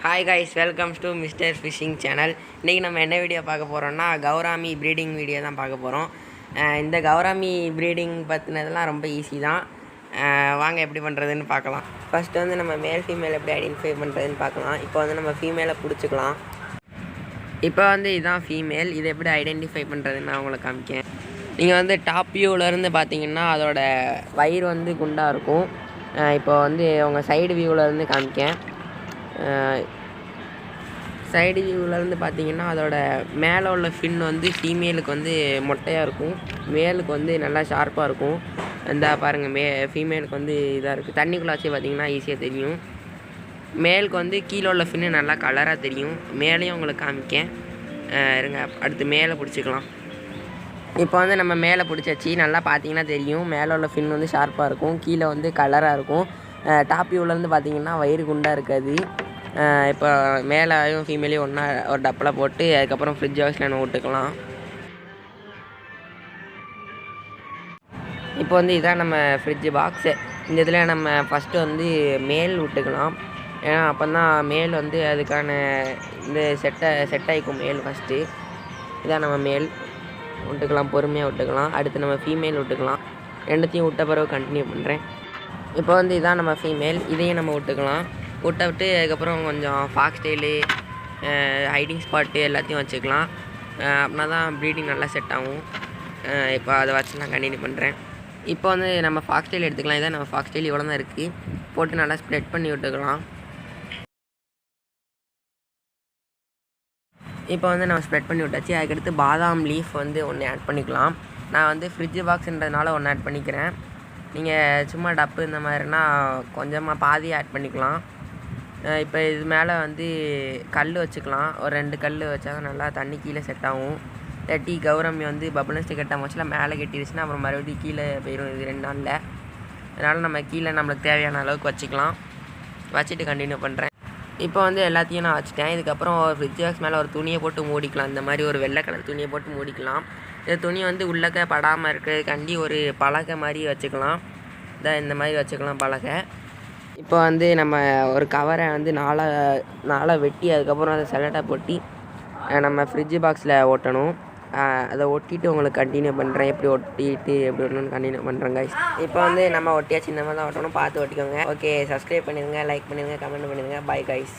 Hi guys, welcomes to mister fishing channel. இன்றைக்கி நம்ம என்ன வீடியோ பார்க்க போகிறோம்னா கௌராமி ப்ரீடிங் வீடியோ தான் பார்க்க போகிறோம். இந்த கௌராமி ப்ரீடிங் பற்றினதெல்லாம் ரொம்ப ஈஸி தான். வாங்க எப்படி பண்ணுறதுன்னு பார்க்கலாம். ஃபஸ்ட்டு வந்து நம்ம மேல் ஃபீமேல் எப்படி ஐடென்டிஃபை பண்ணுறதுன்னு பார்க்கலாம். இப்போ வந்து நம்ம ஃபீமேலை பிடிச்சிக்கலாம். இப்போ வந்து இதுதான் ஃபீமேல். இதை எப்படி ஐடென்டிஃபை பண்ணுறதுன்னு நான் உங்களுக்கு காமிக்கேன். நீங்கள் வந்து டாப் வியூவிலேருந்து பார்த்தீங்கன்னா அதோட வயிறு வந்து குண்டாக இருக்கும். இப்போ வந்து உங்கள் சைடு வியூவிலேருந்து காமிக்கேன். சைடு வியூவிலேருந்து பார்த்தீங்கன்னா அதோட மேலே உள்ள ஃபின் வந்து ஃபீமேலுக்கு வந்து மொட்டையாக இருக்கும், மேலுக்கு வந்து நல்லா ஷார்ப்பாக இருக்கும். இந்த பாருங்கள், ஃபீமேலுக்கு வந்து இதாக இருக்குது. தண்ணிக்குள்ளாச்சு பார்த்தீங்கன்னா ஈஸியாக தெரியும். மேலுக்கு வந்து கீழே உள்ள ஃபின்னு நல்லா கலராக தெரியும். மேலேயும் உங்களுக்கு காமிக்கேன் இருங்க. அடுத்து மேலே பிடிச்சிக்கலாம். இப்போ வந்து நம்ம மேலே பிடிச்சாச்சு. நல்லா பார்த்தீங்கன்னா தெரியும், மேலே உள்ள ஃபின் வந்து ஷார்ப்பாக இருக்கும், கீழே வந்து கலராக இருக்கும். டாப் வியூவிலேருந்து பார்த்தீங்கன்னா வயிறு குண்டாக இருக்காது. இப்போ மேலேயும் ஃபீமேலையும் ஒன்றா ஒரு டப்பில் போட்டு அதுக்கப்புறம் ஃப்ரிட்ஜ் பாக்ஸில் நம்ம விட்டுக்கலாம். இப்போ வந்து இதான் நம்ம ஃப்ரிட்ஜ் பாக்ஸு. இந்த இதில் நம்ம ஃபஸ்ட்டு வந்து மேல் விட்டுக்கலாம். ஏன்னா அப்போ தான் மேல் வந்து அதுக்கான இந்த செட் ஆகிக்கும். மேல் ஃபஸ்ட்டு இதான் நம்ம மேல் விட்டுக்கலாம், பொறுமையாக விட்டுக்கலாம். அடுத்து நம்ம ஃபீமேல் விட்டுக்கலாம். ரெண்டுத்தையும் விட்ட பிறகு கண்டினியூ பண்ணுறேன். இப்போ வந்து இதான் நம்ம ஃபீமேல். இதையும் நம்ம விட்டுக்கலாம். விட்டு அதுக்கப்புறம் கொஞ்சம் ஃபாக்ஸ் ஸ்டைலு, ஹைடிங் ஸ்பாட்டு எல்லாத்தையும் வச்சுக்கலாம். அப்படின்னா தான் ப்ரீடிங் நல்லா செட் ஆகும். இப்போ அதை வச்சு நான் கண்டினியூ பண்ணுறேன். இப்போ வந்து நம்ம ஃபாக்ஸ் ஸ்டைல் எடுத்துக்கலாம். இதான் நம்ம ஃபாக்ஸ் ஸ்டைல் இவ்வளோ தான் இருக்குது. போட்டு நல்லா ஸ்ப்ரெட் பண்ணி விட்டுக்கலாம். இப்போ வந்து நம்ம ஸ்ப்ரெட் பண்ணி விட்டாச்சு. அதுக்கடுத்து பாதாம் லீஃப் வந்து ஒன்று ஆட் பண்ணிக்கலாம். நான் வந்து ஃப்ரிட்ஜ் பாக்ஸுன்றதுனால ஒன்று ஆட் பண்ணிக்கிறேன். நீங்கள் சும்மா டப்பு இந்த மாதிரினா கொஞ்சமாக பாதி ஆட் பண்ணிக்கலாம். இப்போ இது மேலே வந்து கல் வச்சுக்கலாம். ஒரு 2 கல் வச்சா தான் நல்லா தண்ணி கீழே செட் ஆகும். இல்லாட்டி கௌரமி வந்து பபுள்ஸ்ட்டு கட்டாமல் வச்சுலாம் மேலே கட்டிடுச்சுன்னா அப்புறம் மறுபடியும் கீழே போயிடும் இது 2 நாளில். அதனால் நம்ம கீழே நம்மளுக்கு தேவையான அளவுக்கு வச்சுக்கலாம். வச்சுட்டு கண்டினியூ பண்ணுறேன். இப்போ வந்து எல்லாத்தையும் நான் வச்சுட்டேன். இதுக்கப்புறம் ஃப்ரிட்ஜ் பாக்ஸ் மேலே ஒரு துணியை போட்டு மூடிக்கலாம். இந்த மாதிரி ஒரு வெள்ளை கலர் துணியை போட்டு மூடிக்கலாம். இந்த துணி வந்து உள்ளக்க படாமல் இருக்கிறதுக்காண்டி ஒரு பலகை மாதிரி வச்சுக்கலாம். இந்த மாதிரி வச்சுக்கலாம் பலகை. இப்போ வந்து நம்ம ஒரு கவரை வந்து நாளாக வெட்டி அதுக்கப்புறம் அதை செலட்டாக போட்டி நம்ம ஃப்ரிட்ஜ் பாக்ஸில் ஒட்டணும். அதை ஒட்டிட்டு உங்களுக்கு கண்டினியூ பண்ணுறேன். எப்படி ஒட்டிட்டு எப்படி ஒட்டணும்னு கண்டினியூ பண்ணுறேன் கைஸ். இப்போ வந்து நம்ம ஒட்டியாச்சு. இந்த மாதிரி தான் ஒட்டணும், பார்த்து ஒட்டிக்கோங்க. ஓகே, சப்ஸ்கிரைப் பண்ணிடுங்க, லைக் பண்ணிடுங்க, கமெண்ட் பண்ணிடுங்க. Bye guys.